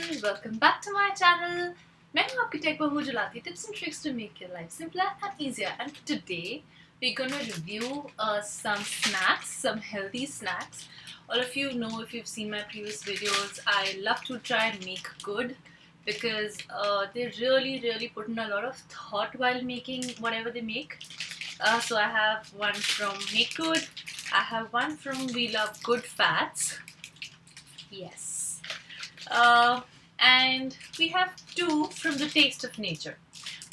everyone, welcome back to my channel. मैं हूँ आपकी टेक बहू जो लाती tips and tricks to make your life simpler and easier. And today we're gonna review some snacks, some healthy snacks. All of you know, if you've seen my previous videos, I love to try and make good because they really put in a lot of thought while making whatever they make. So I have one from Make Good. I have one from We Love Good Fats. Yes. And we have two from the Taste of Nature.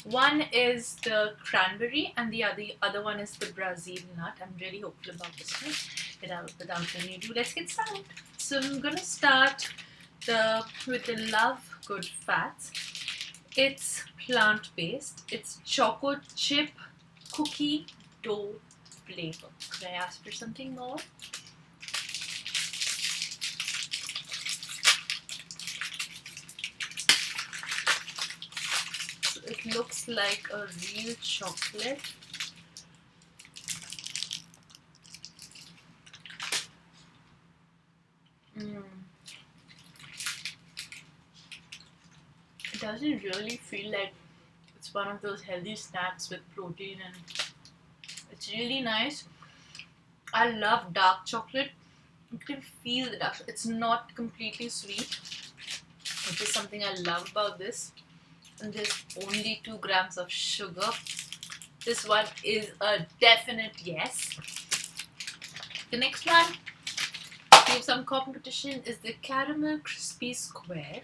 One is the Cranberry and the other one is the Brazil nut. I'm really hopeful about this one. Without any ado, let's get started. So I'm gonna start with the Love Good Fats. It's plant-based. It's chocolate chip cookie dough flavor. Could I ask for something more? It looks like a real chocolate. It doesn't really feel like it's one of those healthy snacks with protein, and it's really nice. I love dark chocolate. You can feel the dark. It's not completely sweet, which is something I love about this. And there's only 2 grams of sugar. This one is a definite yes. The next one, to give some competition, is the Caramel Crispy Square.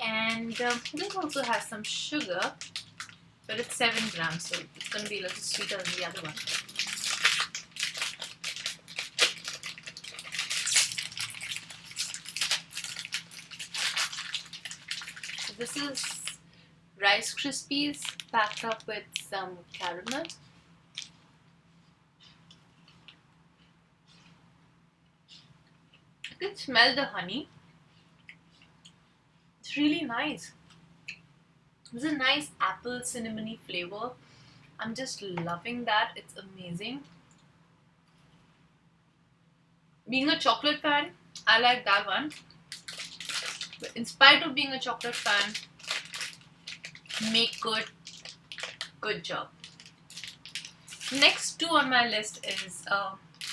And this also has some sugar, but it's 7 grams, so it's going to be a little sweeter than the other one. This is Rice Krispies packed up with some caramel. I can smell the honey. It's really nice. It's a nice apple cinnamony flavor. I'm just loving that. It's amazing. Being a chocolate fan, I like that one. But in spite of being a chocolate fan, Make good job. Next two on my list is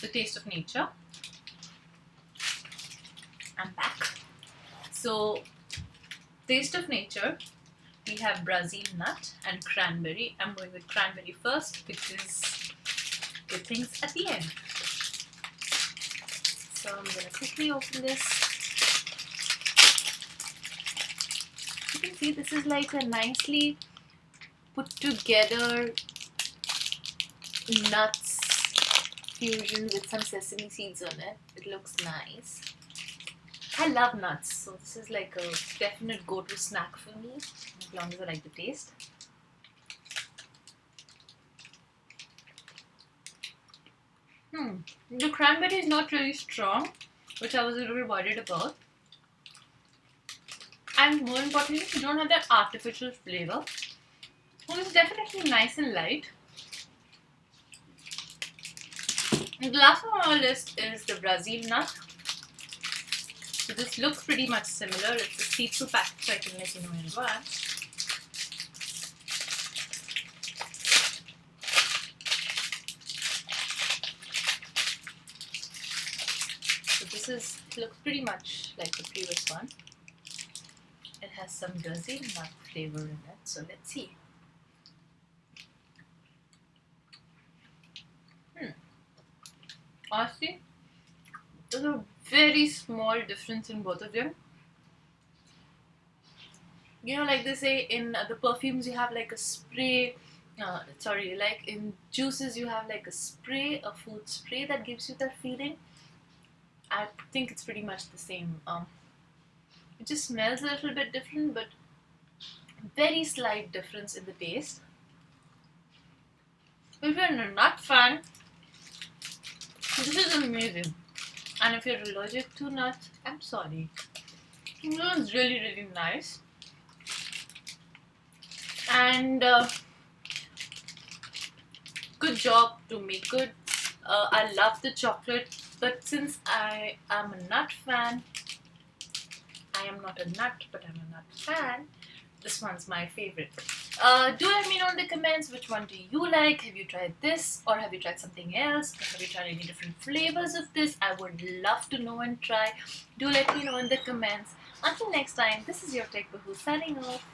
the Taste of Nature. I'm back. So, Taste of Nature, we have Brazil nut and cranberry. I'm going with cranberry first because good things at the end. So I'm going to quickly open this. You can see this is like a nicely put together nuts fusion with some sesame seeds on it. It looks nice. I love nuts, so this is like a definite go-to snack for me, as long as I like the taste. The cranberry is not really strong, which I was a little worried about. And more importantly, you don't have that artificial flavor. Well, it's definitely nice and light. And the last one on our list is the Brazil nut. So this looks pretty much similar. It's a see-through packet, so I can let you know in advance. So this looks pretty much like the previous one. It has some Brazil nut flavor in it, so let's see. Honestly, there's a very small difference in both of them. You know, like they say in the perfumes you have like a spray, like in juices you have like a spray, a food spray that gives you that feeling. I think it's pretty much the same. It just smells a little bit different, but very slight difference in the taste. If you're a nut fan, this is amazing. And if you're allergic to nuts, I'm sorry. It's really nice. And good job to Make Good. I love the chocolate, but since I am a nut fan, I am not a nut, but I'm a nut fan. This one's my favorite. Do let me know in the comments which one do you like. Have you tried this or have you tried something else? Or have you tried any different flavors of this? I would love to know and try. Do let me know in the comments. Until next time, this is your Tech Bahu signing off.